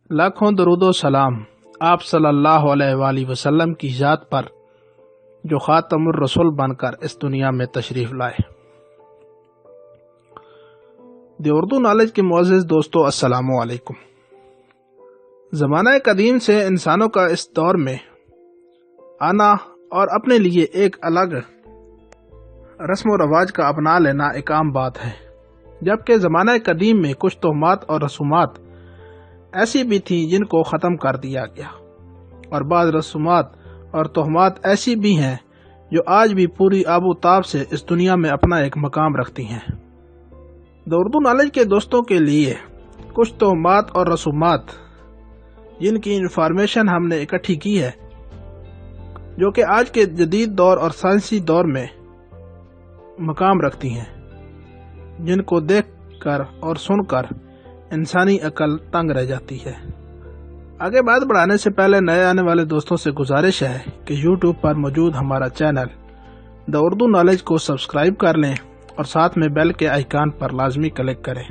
لاکھوں درود و سلام آپ صلی اللہ علیہ وآلہ وسلم کی ذات پر جو خاتم الرسول بن کر اس دنیا میں تشریف لائے۔ دی اردو نالج کے معزز دوستو، السلام علیکم۔ زمانہ قدیم سے انسانوں کا اس دور میں آنا اور اپنے لیے ایک الگ رسم و رواج کا اپنا لینا ایک عام بات ہے، جبکہ زمانہ قدیم میں کچھ توہمات اور رسومات ایسی بھی تھیں جن کو ختم کر دیا گیا، اور بعض رسومات اور توہمات ایسی بھی ہیں جو آج بھی پوری آب و تاب سے اس دنیا میں اپنا ایک مقام رکھتی ہیں۔ دی اردو نالج کے دوستوں کے لیے کچھ توہمات اور رسومات جن کی انفارمیشن ہم نے اکٹھی کی ہے، جو کہ آج کے جدید دور اور سائنسی دور میں مقام رکھتی ہیں، جن کو دیکھ کر اور سن کر انسانی عقل تنگ رہ جاتی ہے۔ آگے بات بڑھانے سے پہلے نئے آنے والے دوستوں سے گزارش ہے کہ یوٹیوب پر موجود ہمارا چینل دی اردو نالج کو سبسکرائب کر لیں اور ساتھ میں بیل کے آئیکن پر لازمی کلک کریں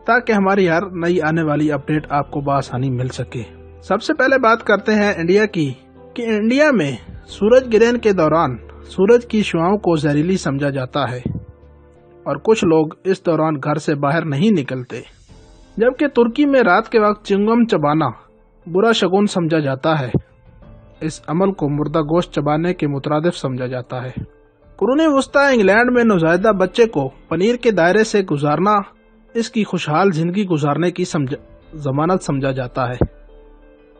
تاکہ ہماری ہر نئی آنے والی اپڈیٹ آپ کو بآسانی مل سکے۔ سب سے پہلے بات کرتے ہیں انڈیا کی، کہ انڈیا میں سورج گرہن کے دوران سورج کی شعاؤں کو زہریلی سمجھا جاتا ہے اور کچھ لوگ اس دوران گھر سے باہر نہیں نکلتے، جبکہ ترکی میں رات کے وقت چنگم چبانا برا شگون سمجھا جاتا ہے۔ اس عمل کو مردہ گوشت چبانے کے مترادف سمجھا جاتا ہے۔ قرون وسطی انگلینڈ میں نوزائیدہ بچے کو پنیر کے دائرے سے گزارنا اس کی خوشحال زندگی گزارنے کی ضمانت سمجھا جاتا ہے۔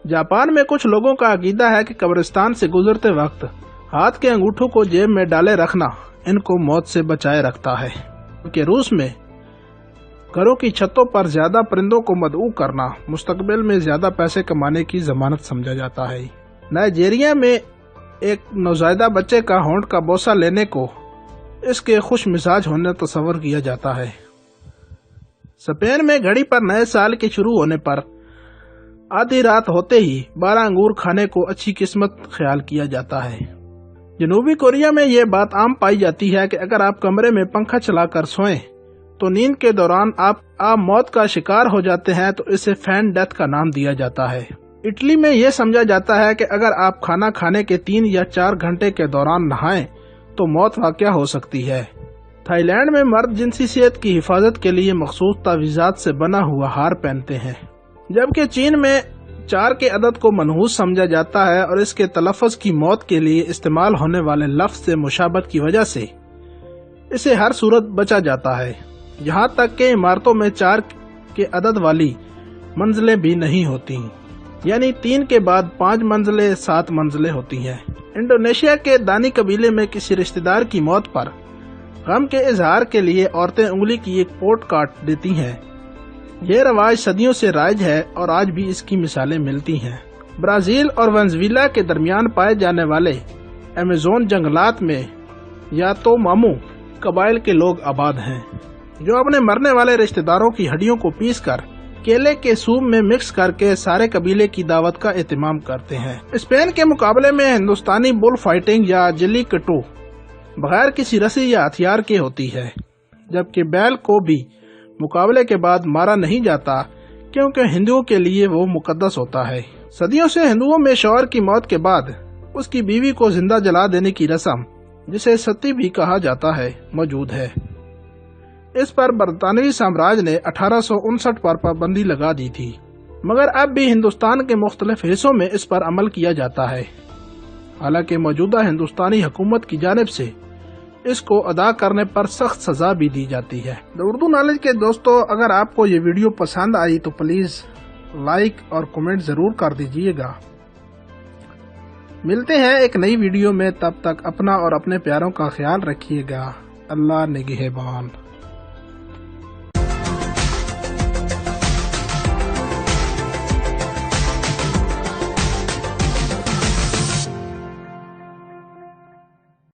جاپان میں کچھ لوگوں کا عقیدہ ہے کہ قبرستان سے گزرتے وقت ہاتھ کے انگوٹھوں کو جیب میں ڈالے رکھنا ان کو موت سے بچائے رکھتا ہے، کہ روس میں گھروں کی چھتوں پر زیادہ پرندوں کو مدعو کرنا مستقبل میں زیادہ پیسے کمانے کی ضمانت سمجھا جاتا ہے۔ نائجیریا میں ایک نوزائیدہ بچے کا ہونٹ کا بوسہ لینے کو اس کے خوش مزاج ہونے تصور کیا جاتا ہے۔ اسپین میں گھڑی پر نئے سال کے شروع ہونے پر آدھی رات ہوتے ہی 12 انگور کھانے کو اچھی قسمت خیال کیا جاتا ہے۔ جنوبی کوریا میں یہ بات عام پائی جاتی ہے کہ اگر آپ کمرے میں پنکھا چلا کر سوئیں تو نیند کے دوران آپ موت کا شکار ہو جاتے ہیں، تو اسے فین ڈیتھ کا نام دیا جاتا ہے۔ اٹلی میں یہ سمجھا جاتا ہے کہ اگر آپ کھانا کھانے کے 3 یا 4 گھنٹے کے دوران نہائیں تو موت واقع ہو سکتی ہے۔ تھائی لینڈ میں مرد جنسی صحت کی حفاظت کے لیے مخصوص تعویذات سے بنا ہوا ہار پہنتے ہیں، جبکہ چین میں 4 کے عدد کو منحوس سمجھا جاتا ہے اور اس کے تلفظ کی موت کے لیے استعمال ہونے والے لفظ سے مشابہت کی وجہ سے اسے ہر صورت بچا جاتا ہے۔ یہاں تک کہ عمارتوں میں 4 کے عدد والی منزلیں بھی نہیں ہوتی، یعنی 3 کے بعد 5 منزلیں 7 منزلیں ہوتی ہیں۔ انڈونیشیا کے دانی قبیلے میں کسی رشتہ دار کی موت پر غم کے اظہار کے لیے عورتیں انگلی کی ایک پوٹ کاٹ دیتی ہیں۔ یہ رواج صدیوں سے رائج ہے اور آج بھی اس کی مثالیں ملتی ہیں۔ برازیل اور وینزویلا کے درمیان پائے جانے والے ایمیزون جنگلات میں یا تو مامو قبائل کے لوگ آباد ہیں، جو اپنے مرنے والے رشتہ داروں کی ہڈیوں کو پیس کر کیلے کے سوپ میں مکس کر کے سارے قبیلے کی دعوت کا اہتمام کرتے ہیں۔ اسپین کے مقابلے میں ہندوستانی بل فائٹنگ یا جلی کٹو بغیر کسی رسی یا ہتھیار کے ہوتی ہے، جبکہ بیل کو بھی مقابلے کے بعد مارا نہیں جاتا کیونکہ ہندوؤں کے لیے وہ مقدس ہوتا ہے۔ صدیوں سے ہندوؤں میں شوہر کی موت کے بعد اس کی بیوی کو زندہ جلا دینے کی رسم، جسے ستی بھی کہا جاتا ہے، موجود ہے۔ اس پر برطانوی سامراج نے 1859 پر پابندی لگا دی تھی، مگر اب بھی ہندوستان کے مختلف حصوں میں اس پر عمل کیا جاتا ہے، حالانکہ موجودہ ہندوستانی حکومت کی جانب سے اس کو ادا کرنے پر سخت سزا بھی دی جاتی ہے۔ اردو نالج کے دوستو، اگر آپ کو یہ ویڈیو پسند آئی تو پلیز لائک اور کمنٹ ضرور کر دیجیے گا۔ ملتے ہیں ایک نئی ویڈیو میں، تب تک اپنا اور اپنے پیاروں کا خیال رکھیے گا۔ اللہ نگہبان۔